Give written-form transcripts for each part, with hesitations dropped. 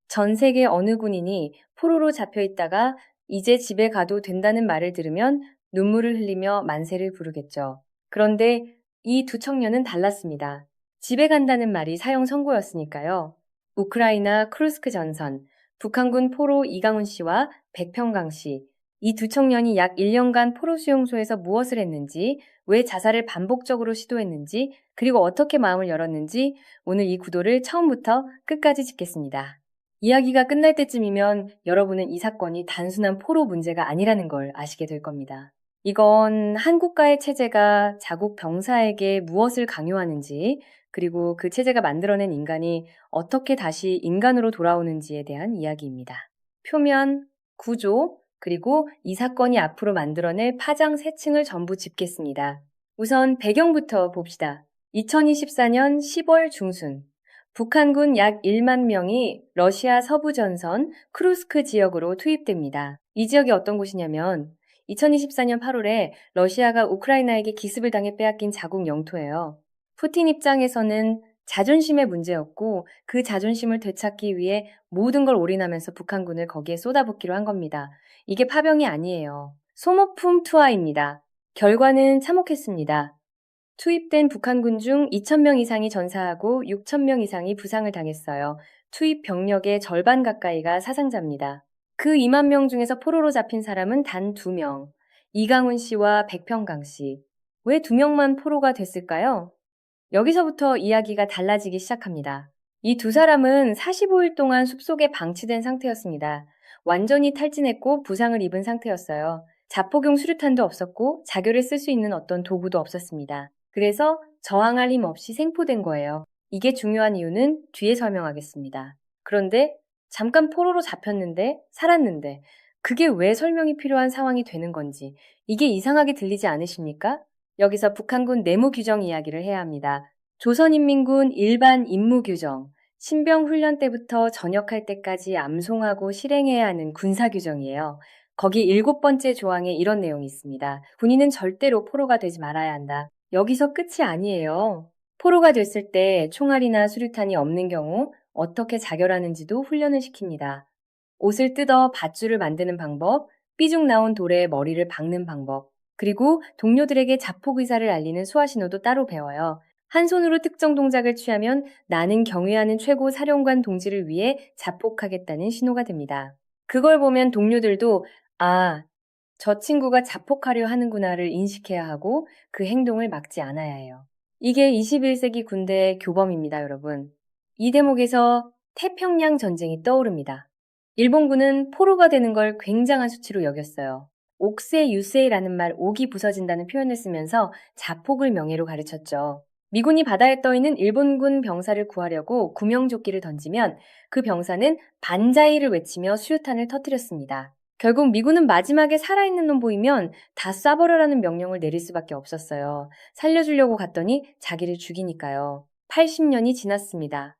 전 세계 어느 군인이 포로로 잡혀 있다가 이제 집에 가도 된다는 말을 들으면 눈물을 흘리며 만세를 부르겠죠. 그런데 이 두 청년은 달랐습니다. 집에 간다는 말이 사형 선고였으니까요. 우크라이나 크루스크 전선, 북한군 포로 이강훈 씨와 백평강 씨, 이 두 청년이 약 1년간 포로 수용소에서 무엇을 했는지, 왜 자살을 반복적으로 시도했는지, 그리고 어떻게 마음을 열었는지 오늘 이 구도를 처음부터 끝까지 짚겠습니다. 이야기가 끝날 때쯤이면 여러분은 이 사건이 단순한 포로 문제가 아니라는 걸 아시게 될 겁니다. 이건 한 국가의 체제가 자국 병사에게 무엇을 강요하는지, 그리고 그 체제가 만들어낸 인간이 어떻게 다시 인간으로 돌아오는지에 대한 이야기입니다. 표면, 구조, 그리고 이 사건이 앞으로 만들어낼 파장 세 층을 전부 짚겠습니다. 우선 배경부터 봅시다. 2024년 10월 중순, 북한군 약 1만 명이 러시아 서부 전선 크루스크 지역으로 투입됩니다. 이 지역이 어떤 곳이냐면 2024년 8월에 러시아가 우크라이나에게 기습을 당해 빼앗긴 자국 영토예요. 푸틴 입장에서는 자존심의 문제였고 그 자존심을 되찾기 위해 모든 걸 올인하면서 북한군을 거기에 쏟아붓기로 한 겁니다. 이게 파병이 아니에요. 소모품 투하입니다. 결과는 참혹했습니다. 투입된 북한군 중 2,000명 이상이 전사하고 6,000명 이상이 부상을 당했어요. 투입 병력의 절반 가까이가 사상자입니다. 그 2만 명 중에서 포로로 잡힌 사람은 단 2명. 이강훈 씨와 백평강 씨. 왜 2명만 포로가 됐을까요? 여기서부터 이야기가 달라지기 시작합니다. 이 두 사람은 45일 동안 숲속에 방치된 상태였습니다. 완전히 탈진했고 부상을 입은 상태였어요. 자폭용 수류탄도 없었고 자결에 쓸 수 있는 어떤 도구도 없었습니다. 그래서 저항할 힘 없이 생포된 거예요. 이게 중요한 이유는 뒤에 설명하겠습니다. 그런데 잠깐 포로로 잡혔는데 살았는데 그게 왜 설명이 필요한 상황이 되는 건지 이게 이상하게 들리지 않으십니까? 여기서 북한군 내무 규정 이야기를 해야 합니다. 조선인민군 일반 임무 규정, 신병 훈련 때부터 전역할 때까지 암송하고 실행해야 하는 군사 규정이에요. 거기 7번째 조항에 이런 내용이 있습니다. 군인은 절대로 포로가 되지 말아야 한다. 여기서 끝이 아니에요. 포로가 됐을 때 총알이나 수류탄이 없는 경우 어떻게 자결하는지도 훈련을 시킵니다. 옷을 뜯어 밧줄을 만드는 방법, 삐죽 나온 돌에 머리를 박는 방법, 그리고 동료들에게 자폭 의사를 알리는 수화신호도 따로 배워요. 한 손으로 특정 동작을 취하면 나는 경외하는 최고 사령관 동지를 위해 자폭하겠다는 신호가 됩니다. 그걸 보면 동료들도 아, 저 친구가 자폭하려 하는구나를 인식해야 하고 그 행동을 막지 않아야 해요. 이게 21세기 군대의 교범입니다, 여러분. 이 대목에서 태평양 전쟁이 떠오릅니다. 일본군은 포로가 되는 걸 굉장한 수치로 여겼어요. 옥새 유세이라는 말 옥이 부서진다는 표현을 쓰면서 자폭을 명예로 가르쳤죠. 미군이 바다에 떠있는 일본군 병사를 구하려고 구명조끼를 던지면 그 병사는 반자이를 외치며 수류탄을 터뜨렸습니다. 결국 미군은 마지막에 살아있는 놈 보이면 다 쏴버려라는 명령을 내릴 수밖에 없었어요. 살려주려고 갔더니 자기를 죽이니까요. 80년이 지났습니다.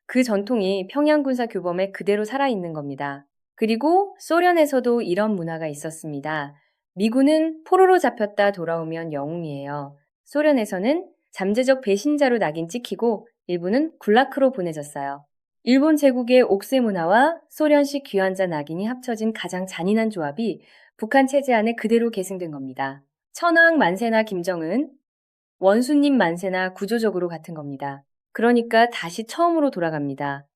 그 전통이 평양군사 교범에 그대로 살아있는 겁니다. 그리고 소련에서도 이런 문화가 있었습니다. 미군은 포로로 잡혔다 돌아오면 영웅이에요. 소련에서는 잠재적 배신자로 낙인 찍히고 일부는 굴라크로 보내졌어요. 일본 제국의 옥새 문화와 소련식 귀환자 낙인이 합쳐진 가장 잔인한 조합이 북한 체제 안에 그대로 계승된 겁니다. 천황 만세나 김정은, 원수님 만세나 구조적으로 같은 겁니다. 그러니까 다시 처음으로 돌아갑니다.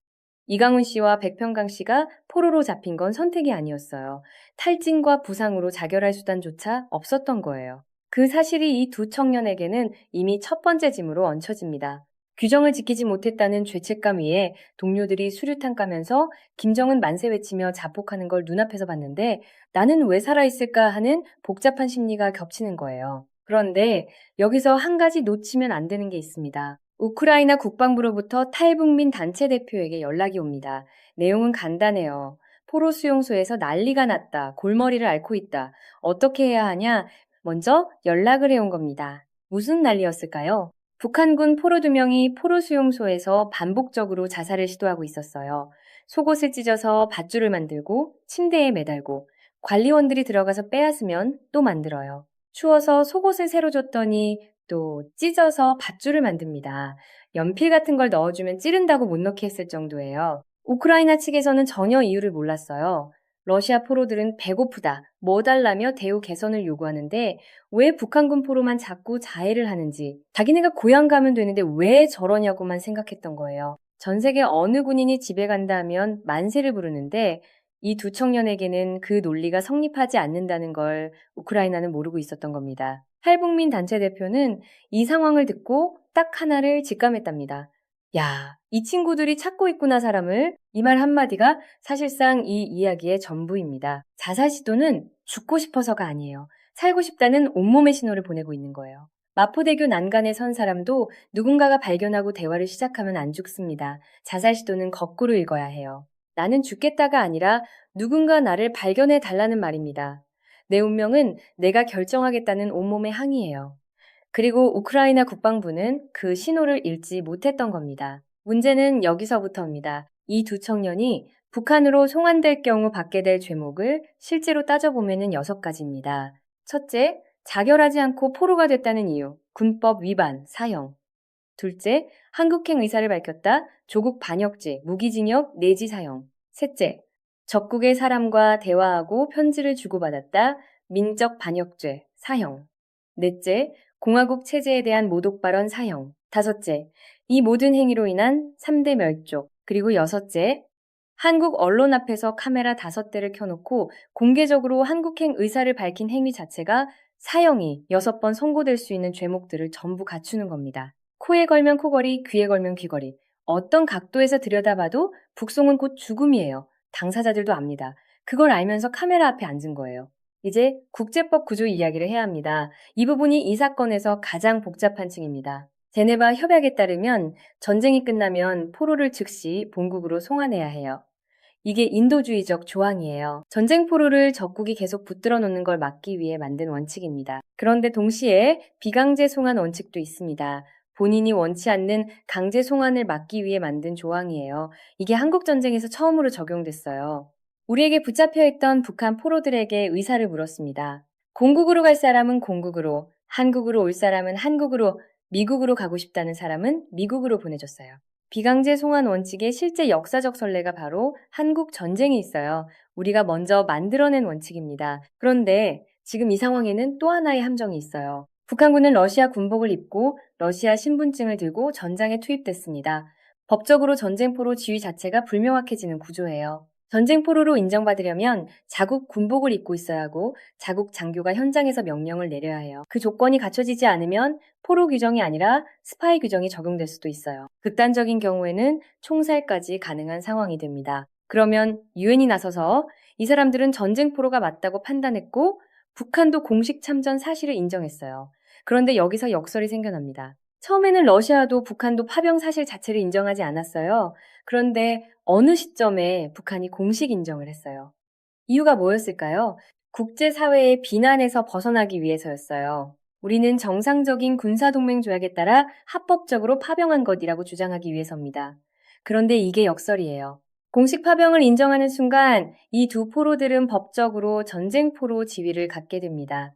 이강훈 씨와 백평강 씨가 포로로 잡힌 건 선택이 아니었어요. 탈진과 부상으로 자결할 수단조차 없었던 거예요. 그 사실이 이 두 청년에게는 이미 첫 번째 짐으로 얹혀집니다. 규정을 지키지 못했다는 죄책감 위에 동료들이 수류탄 까면서 김정은 만세 외치며 자폭하는 걸 눈앞에서 봤는데 나는 왜 살아있을까 하는 복잡한 심리가 겹치는 거예요. 그런데 여기서 한 가지 놓치면 안 되는 게 있습니다. 우크라이나 국방부로부터 탈북민 단체 대표에게 연락이 옵니다. 내용은 간단해요. 포로 수용소에서 난리가 났다. 골머리를 앓고 있다. 어떻게 해야 하냐? 먼저 연락을 해온 겁니다. 무슨 난리였을까요? 북한군 포로 2명이 포로 수용소에서 반복적으로 자살을 시도하고 있었어요. 속옷을 찢어서 밧줄을 만들고 침대에 매달고 관리원들이 들어가서 빼앗으면 또 만들어요. 추워서 속옷을 새로 줬더니 또 찢어서 밧줄을 만듭니다. 연필 같은 걸 넣어주면 찌른다고 못 넣게 했을 정도예요. 우크라이나 측에서는 전혀 이유를 몰랐어요. 러시아 포로들은 배고프다, 뭐 달라며 대우 개선을 요구하는데 왜 북한군 포로만 자꾸 자해를 하는지, 자기네가 고향 가면 되는데 왜 저러냐고만 생각했던 거예요. 전 세계 어느 군인이 집에 간다 하면 만세를 부르는데 이 두 청년에게는 그 논리가 성립하지 않는다는 걸 우크라이나는 모르고 있었던 겁니다. 탈북민 단체 대표는 이 상황을 듣고 딱 하나를 직감했답니다. 야, 이 친구들이 찾고 있구나, 사람을. 이 말 한마디가 사실상 이 이야기의 전부입니다. 자살 시도는 죽고 싶어서가 아니에요. 살고 싶다는 온몸의 신호를 보내고 있는 거예요. 마포대교 난간에 선 사람도 누군가가 발견하고 대화를 시작하면 안 죽습니다. 자살 시도는 거꾸로 읽어야 해요. 나는 죽겠다가 아니라 누군가 나를 발견해 달라는 말입니다. 내 운명은 내가 결정하겠다는 온몸의 항의예요. 그리고 우크라이나 국방부는 그 신호를 읽지 못했던 겁니다. 문제는 여기서부터입니다. 이 두 청년이 북한으로 송환될 경우 받게 될 죄목을 실제로 따져보면 6가지입니다. 첫째, 자결하지 않고 포로가 됐다는 이유, 군법 위반, 사형. 둘째, 한국행 의사를 밝혔다, 조국 반역죄, 무기징역 내지 사형. 셋째, 적국의 사람과 대화하고 편지를 주고받았다, 민적 반역죄, 사형. 넷째, 공화국 체제에 대한 모독 발언 사형. 다섯째, 이 모든 행위로 인한 3대 멸족. 그리고 여섯째, 한국 언론 앞에서 카메라 5대를 켜놓고 공개적으로 한국행 의사를 밝힌 행위 자체가 사형이 6번 선고될 수 있는 죄목들을 전부 갖추는 겁니다. 코에 걸면 코걸이, 귀에 걸면 귀걸이. 어떤 각도에서 들여다봐도 북송은 곧 죽음이에요. 당사자들도 압니다. 그걸 알면서 카메라 앞에 앉은 거예요. 이제 국제법 구조 이야기를 해야 합니다. 이 부분이 이 사건에서 가장 복잡한 층입니다. 제네바 협약에 따르면 전쟁이 끝나면 포로를 즉시 본국으로 송환해야 해요. 이게 인도주의적 조항이에요. 전쟁 포로를 적국이 계속 붙들어 놓는 걸 막기 위해 만든 원칙입니다. 그런데 동시에 비강제 송환 원칙도 있습니다. 본인이 원치 않는 강제 송환을 막기 위해 만든 조항이에요. 이게 한국 전쟁에서 처음으로 적용됐어요. 우리에게 붙잡혀 있던 북한 포로들에게 의사를 물었습니다. 공국으로 갈 사람은 공국으로, 한국으로 올 사람은 한국으로, 미국으로 가고 싶다는 사람은 미국으로 보내줬어요. 비강제 송환 원칙의 실제 역사적 선례가 바로 한국 전쟁에 있어요. 우리가 먼저 만들어낸 원칙입니다. 그런데 지금 이 상황에는 또 하나의 함정이 있어요. 북한군은 러시아 군복을 입고 러시아 신분증을 들고 전장에 투입됐습니다. 법적으로 전쟁포로 지위 자체가 불명확해지는 구조예요. 전쟁포로로 인정받으려면 자국 군복을 입고 있어야 하고 자국 장교가 현장에서 명령을 내려야 해요. 그 조건이 갖춰지지 않으면 포로 규정이 아니라 스파이 규정이 적용될 수도 있어요. 극단적인 경우에는 총살까지 가능한 상황이 됩니다. 그러면 유엔이 나서서 이 사람들은 전쟁포로가 맞다고 판단했고 북한도 공식 참전 사실을 인정했어요. 그런데 여기서 역설이 생겨납니다. 처음에는 러시아도 북한도 파병 사실 자체를 인정하지 않았어요. 그런데 어느 시점에 북한이 공식 인정을 했어요. 이유가 뭐였을까요? 국제사회의 비난에서 벗어나기 위해서였어요. 우리는 정상적인 군사동맹 조약에 따라 합법적으로 파병한 것이라고 주장하기 위해서입니다. 그런데 이게 역설이에요. 공식 파병을 인정하는 순간 이 두 포로들은 법적으로 전쟁포로 지위를 갖게 됩니다.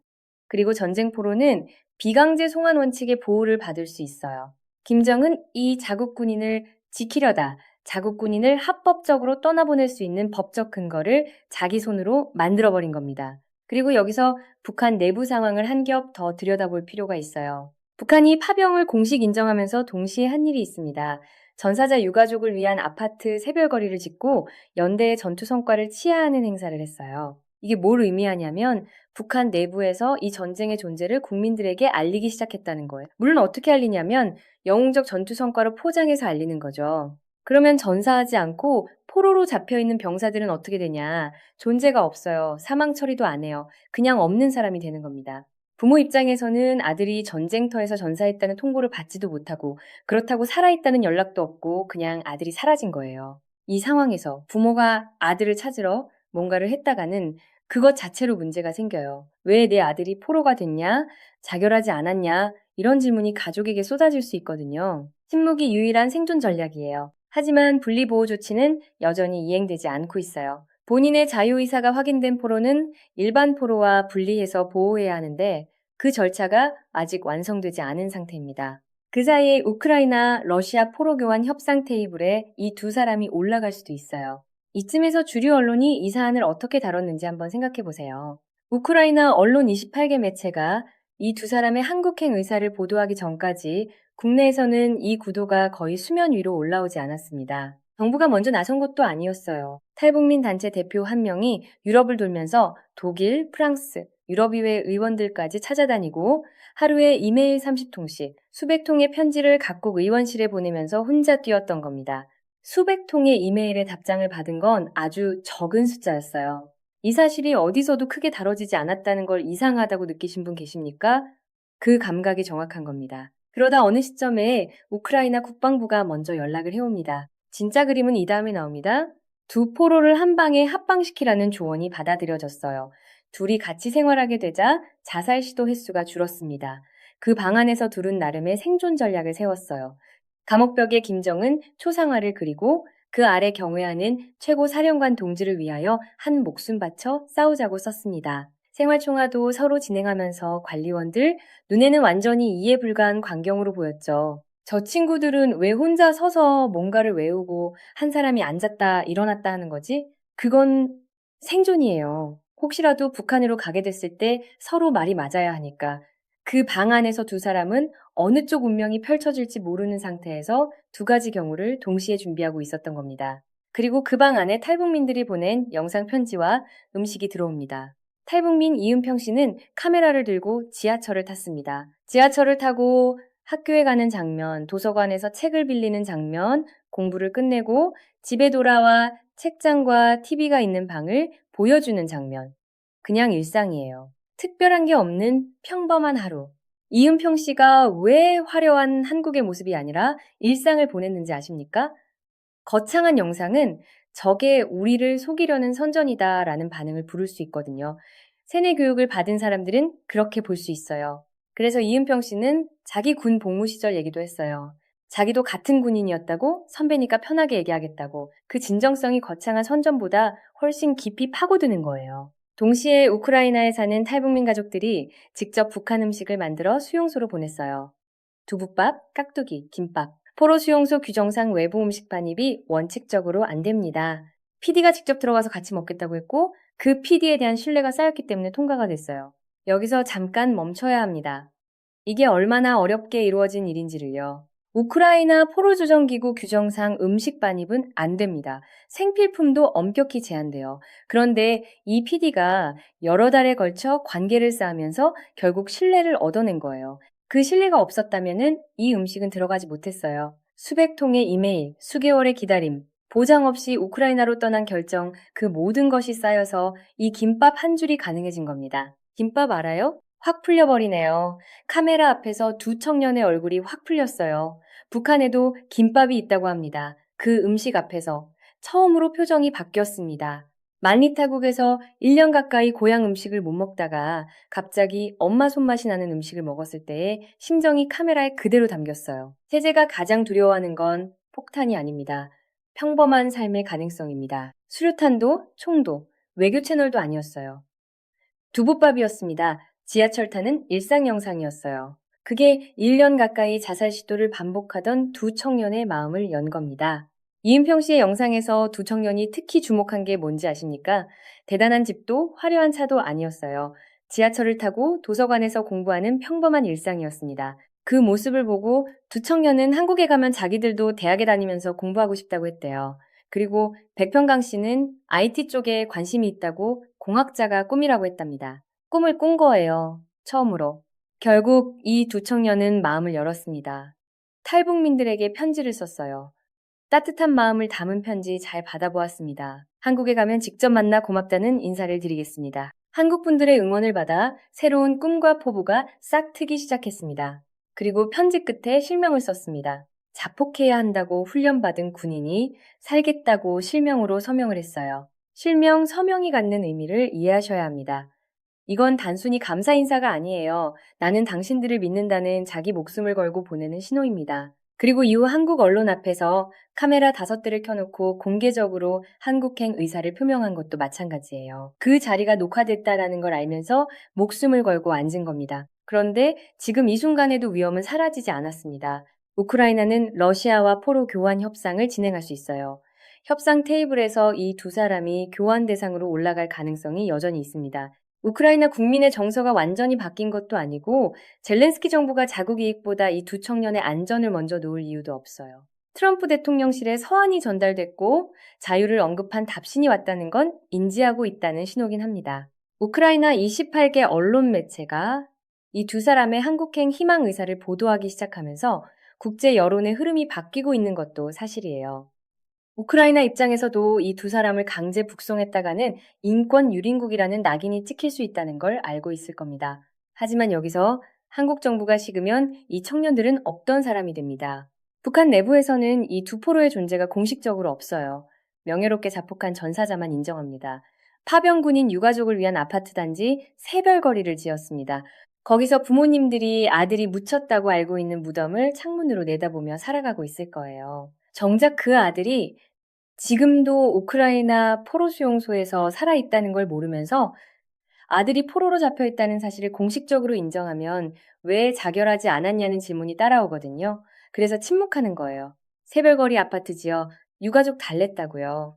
그리고 전쟁포로는 비강제 송환 원칙의 보호를 받을 수 있어요. 김정은 이 자국 군인을 지키려다 자국 군인을 합법적으로 떠나보낼 수 있는 법적 근거를 자기 손으로 만들어버린 겁니다. 그리고 여기서 북한 내부 상황을 한 겹 더 들여다볼 필요가 있어요. 북한이 파병을 공식 인정하면서 동시에 한 일이 있습니다. 전사자 유가족을 위한 아파트 새별거리를 짓고 연대의 전투 성과를 치하하는 행사를 했어요. 이게 뭘 의미하냐면 북한 내부에서 이 전쟁의 존재를 국민들에게 알리기 시작했다는 거예요. 물론 어떻게 알리냐면 영웅적 전투 성과로 포장해서 알리는 거죠. 그러면 전사하지 않고 포로로 잡혀있는 병사들은 어떻게 되냐? 존재가 없어요. 사망 처리도 안 해요. 그냥 없는 사람이 되는 겁니다. 부모 입장에서는 아들이 전쟁터에서 전사했다는 통보를 받지도 못하고 그렇다고 살아있다는 연락도 없고 그냥 아들이 사라진 거예요. 이 상황에서 부모가 아들을 찾으러 뭔가를 했다가는 그것 자체로 문제가 생겨요. 왜 내 아들이 포로가 됐냐? 자결하지 않았냐? 이런 질문이 가족에게 쏟아질 수 있거든요. 침묵이 유일한 생존 전략이에요. 하지만 분리보호 조치는 여전히 이행되지 않고 있어요. 본인의 자유의사가 확인된 포로는 일반 포로와 분리해서 보호해야 하는데 그 절차가 아직 완성되지 않은 상태입니다. 그 사이에 우크라이나, 러시아 포로 교환 협상 테이블에 이 두 사람이 올라갈 수도 있어요. 이쯤에서 주류 언론이 이 사안을 어떻게 다뤘는지 한번 생각해 보세요. 우크라이나 언론 28개 매체가 이 두 사람의 한국행 의사를 보도하기 전까지 국내에서는 이 구도가 거의 수면 위로 올라오지 않았습니다. 정부가 먼저 나선 것도 아니었어요. 탈북민 단체 대표 한 명이 유럽을 돌면서 독일, 프랑스, 유럽의회 의원들까지 찾아다니고 하루에 이메일 30통씩 수백 통의 편지를 각국 의원실에 보내면서 혼자 뛰었던 겁니다. 수백 통의 이메일에 답장을 받은 건 아주 적은 숫자였어요. 이 사실이 어디서도 크게 다뤄지지 않았다는 걸 이상하다고 느끼신 분 계십니까? 그 감각이 정확한 겁니다. 그러다 어느 시점에 우크라이나 국방부가 먼저 연락을 해옵니다. 진짜 그림은 이 다음에 나옵니다. 두 포로를 한 방에 합방시키라는 조언이 받아들여졌어요. 둘이 같이 생활하게 되자 자살 시도 횟수가 줄었습니다. 그 방 안에서 둘은 나름의 생존 전략을 세웠어요. 감옥벽에 김정은 초상화를 그리고 그 아래 경외하는 최고 사령관 동지를 위하여 한 목숨 바쳐 싸우자고 썼습니다. 생활총화도 서로 진행하면서 관리원들 눈에는 완전히 이해 불가한 광경으로 보였죠. 저 친구들은 왜 혼자 서서 뭔가를 외우고 한 사람이 앉았다 일어났다 하는 거지? 그건 생존이에요. 혹시라도 북한으로 가게 됐을 때 서로 말이 맞아야 하니까. 그 방 안에서 두 사람은 어느 쪽 운명이 펼쳐질지 모르는 상태에서 두 가지 경우를 동시에 준비하고 있었던 겁니다. 그리고 그 방 안에 탈북민들이 보낸 영상 편지와 음식이 들어옵니다. 탈북민 이은평 씨는 카메라를 들고 지하철을 탔습니다. 지하철을 타고 학교에 가는 장면, 도서관에서 책을 빌리는 장면, 공부를 끝내고 집에 돌아와 책장과 TV가 있는 방을 보여주는 장면. 그냥 일상이에요. 특별한 게 없는 평범한 하루. 이은평 씨가 왜 화려한 한국의 모습이 아니라 일상을 보냈는지 아십니까? 거창한 영상은 저게 우리를 속이려는 선전이다라는 반응을 부를 수 있거든요. 세뇌 교육을 받은 사람들은 그렇게 볼 수 있어요. 그래서 이은평 씨는 자기 군 복무 시절 얘기도 했어요. 자기도 같은 군인이었다고 선배니까 편하게 얘기하겠다고 그 진정성이 거창한 선전보다 훨씬 깊이 파고드는 거예요. 동시에 우크라이나에 사는 탈북민 가족들이 직접 북한 음식을 만들어 수용소로 보냈어요. 두부밥, 깍두기, 김밥. 포로 수용소 규정상 외부 음식 반입이 원칙적으로 안 됩니다. PD가 직접 들어가서 같이 먹겠다고 했고 그 PD에 대한 신뢰가 쌓였기 때문에 통과가 됐어요. 여기서 잠깐 멈춰야 합니다. 이게 얼마나 어렵게 이루어진 일인지를요. 우크라이나 포로조정기구 규정상 음식 반입은 안 됩니다. 생필품도 엄격히 제한돼요. 그런데 이 PD가 여러 달에 걸쳐 관계를 쌓으면서 결국 신뢰를 얻어낸 거예요. 그 신뢰가 없었다면은 이 음식은 들어가지 못했어요. 수백 통의 이메일, 수개월의 기다림, 보장 없이 우크라이나로 떠난 결정, 그 모든 것이 쌓여서 이 김밥 한 줄이 가능해진 겁니다. 김밥 알아요? 확 풀려버리네요. 카메라 앞에서 두 청년의 얼굴이 확 풀렸어요. 북한에도 김밥이 있다고 합니다. 그 음식 앞에서 처음으로 표정이 바뀌었습니다. 만리타국에서 1년 가까이 고향 음식을 못 먹다가 갑자기 엄마 손맛이 나는 음식을 먹었을 때의 심정이 카메라에 그대로 담겼어요. 세제가 가장 두려워하는 건 폭탄이 아닙니다. 평범한 삶의 가능성입니다. 수류탄도, 총도, 외교 채널도 아니었어요. 두부밥이었습니다. 지하철 타는 일상 영상이었어요. 그게 1년 가까이 자살 시도를 반복하던 두 청년의 마음을 연 겁니다. 이은평 씨의 영상에서 두 청년이 특히 주목한 게 뭔지 아십니까? 대단한 집도 화려한 차도 아니었어요. 지하철을 타고 도서관에서 공부하는 평범한 일상이었습니다. 그 모습을 보고 두 청년은 한국에 가면 자기들도 대학에 다니면서 공부하고 싶다고 했대요. 그리고 백평강 씨는 IT 쪽에 관심이 있다고 공학자가 꿈이라고 했답니다. 꿈을 꾼 거예요. 처음으로. 결국 이 두 청년은 마음을 열었습니다. 탈북민들에게 편지를 썼어요. 따뜻한 마음을 담은 편지 잘 받아보았습니다. 한국에 가면 직접 만나 고맙다는 인사를 드리겠습니다. 한국 분들의 응원을 받아 새로운 꿈과 포부가 싹 트기 시작했습니다. 그리고 편지 끝에 실명을 썼습니다. 자폭해야 한다고 훈련받은 군인이 살겠다고 실명으로 서명을 했어요. 실명, 서명이 갖는 의미를 이해하셔야 합니다. 이건 단순히 감사 인사가 아니에요. 나는 당신들을 믿는다는 자기 목숨을 걸고 보내는 신호입니다. 그리고 이후 한국 언론 앞에서 카메라 5대를 켜놓고 공개적으로 한국행 의사를 표명한 것도 마찬가지예요. 그 자리가 녹화됐다라는 걸 알면서 목숨을 걸고 앉은 겁니다. 그런데 지금 이 순간에도 위험은 사라지지 않았습니다. 우크라이나는 러시아와 포로 교환 협상을 진행할 수 있어요. 협상 테이블에서 이 두 사람이 교환 대상으로 올라갈 가능성이 여전히 있습니다. 우크라이나 국민의 정서가 완전히 바뀐 것도 아니고 젤렌스키 정부가 자국 이익보다 이 두 청년의 안전을 먼저 놓을 이유도 없어요. 트럼프 대통령실에 서한이 전달됐고 자유를 언급한 답신이 왔다는 건 인지하고 있다는 신호긴 합니다. 우크라이나 28개 언론 매체가 이 두 사람의 한국행 희망 의사를 보도하기 시작하면서 국제 여론의 흐름이 바뀌고 있는 것도 사실이에요. 우크라이나 입장에서도 이 두 사람을 강제 북송했다가는 인권 유린국이라는 낙인이 찍힐 수 있다는 걸 알고 있을 겁니다. 하지만 여기서 한국 정부가 식으면 이 청년들은 없던 사람이 됩니다. 북한 내부에서는 이 두 포로의 존재가 공식적으로 없어요. 명예롭게 자폭한 전사자만 인정합니다. 파병군인 유가족을 위한 아파트 단지 새별거리를 지었습니다. 거기서 부모님들이 아들이 묻혔다고 알고 있는 무덤을 창문으로 내다보며 살아가고 있을 거예요. 정작 그 아들이 지금도 우크라이나 포로 수용소에서 살아있다는 걸 모르면서 아들이 포로로 잡혀 있다는 사실을 공식적으로 인정하면 왜 자결하지 않았냐는 질문이 따라오거든요. 그래서 침묵하는 거예요. 새별거리 아파트 지어 유가족 달랬다고요.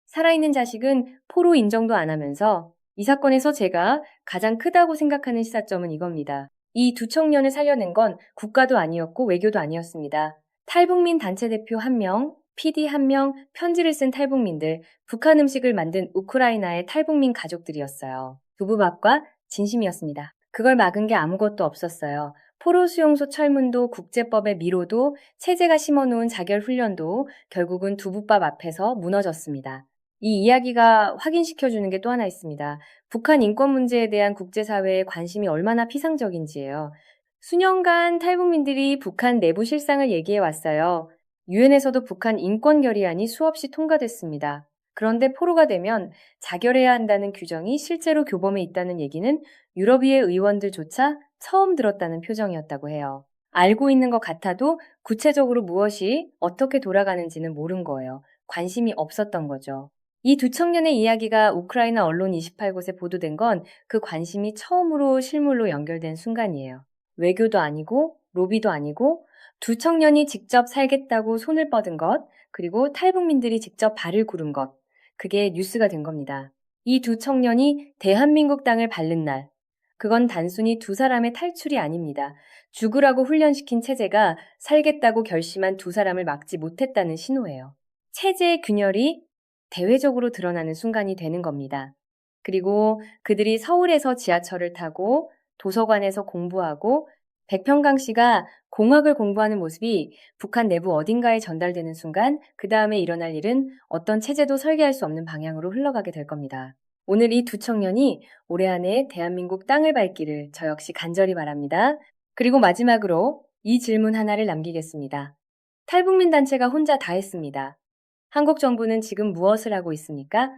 살아있는 자식은 포로 인정도 안 하면서 이 사건에서 제가 가장 크다고 생각하는 시사점은 이겁니다. 이 두 청년을 살려낸 건 국가도 아니었고 외교도 아니었습니다. 탈북민 단체 대표 1명, PD 1명, 편지를 쓴 탈북민들, 북한 음식을 만든 우크라이나의 탈북민 가족들이었어요. 두부밥과 진심이었습니다. 그걸 막은 게 아무것도 없었어요. 포로 수용소 철문도 국제법의 미로도 체제가 심어놓은 자결 훈련도 결국은 두부밥 앞에서 무너졌습니다. 이 이야기가 확인시켜주는 게 또 하나 있습니다. 북한 인권 문제에 대한 국제사회의 관심이 얼마나 피상적인지예요. 수년간 탈북민들이 북한 내부 실상을 얘기해 왔어요. 유엔에서도 북한 인권 결의안이 수없이 통과됐습니다. 그런데 포로가 되면 자결해야 한다는 규정이 실제로 교범에 있다는 얘기는 유럽의회 의원들조차 처음 들었다는 표정이었다고 해요. 알고 있는 것 같아도 구체적으로 무엇이 어떻게 돌아가는지는 모른 거예요. 관심이 없었던 거죠. 이 두 청년의 이야기가 우크라이나 언론 28곳에 보도된 건 그 관심이 처음으로 실물로 연결된 순간이에요. 외교도 아니고 로비도 아니고 두 청년이 직접 살겠다고 손을 뻗은 것, 그리고 탈북민들이 직접 발을 구른 것, 그게 뉴스가 된 겁니다. 이 두 청년이 대한민국 땅을 밟는 날, 그건 단순히 두 사람의 탈출이 아닙니다. 죽으라고 훈련시킨 체제가 살겠다고 결심한 두 사람을 막지 못했다는 신호예요. 체제의 균열이 대외적으로 드러나는 순간이 되는 겁니다. 그리고 그들이 서울에서 지하철을 타고 도서관에서 공부하고 백평강씨가 공학을 공부하는 모습이 북한 내부 어딘가에 전달되는 순간 그 다음에 일어날 일은 어떤 체제도 설계할 수 없는 방향으로 흘러가게 될 겁니다. 오늘 이 두 청년이 올해 안에 대한민국 땅을 밟기를 저 역시 간절히 바랍니다. 그리고 마지막으로 이 질문 하나를 남기겠습니다. 탈북민 단체가 혼자 다 했습니다. 한국 정부는 지금 무엇을 하고 있습니까?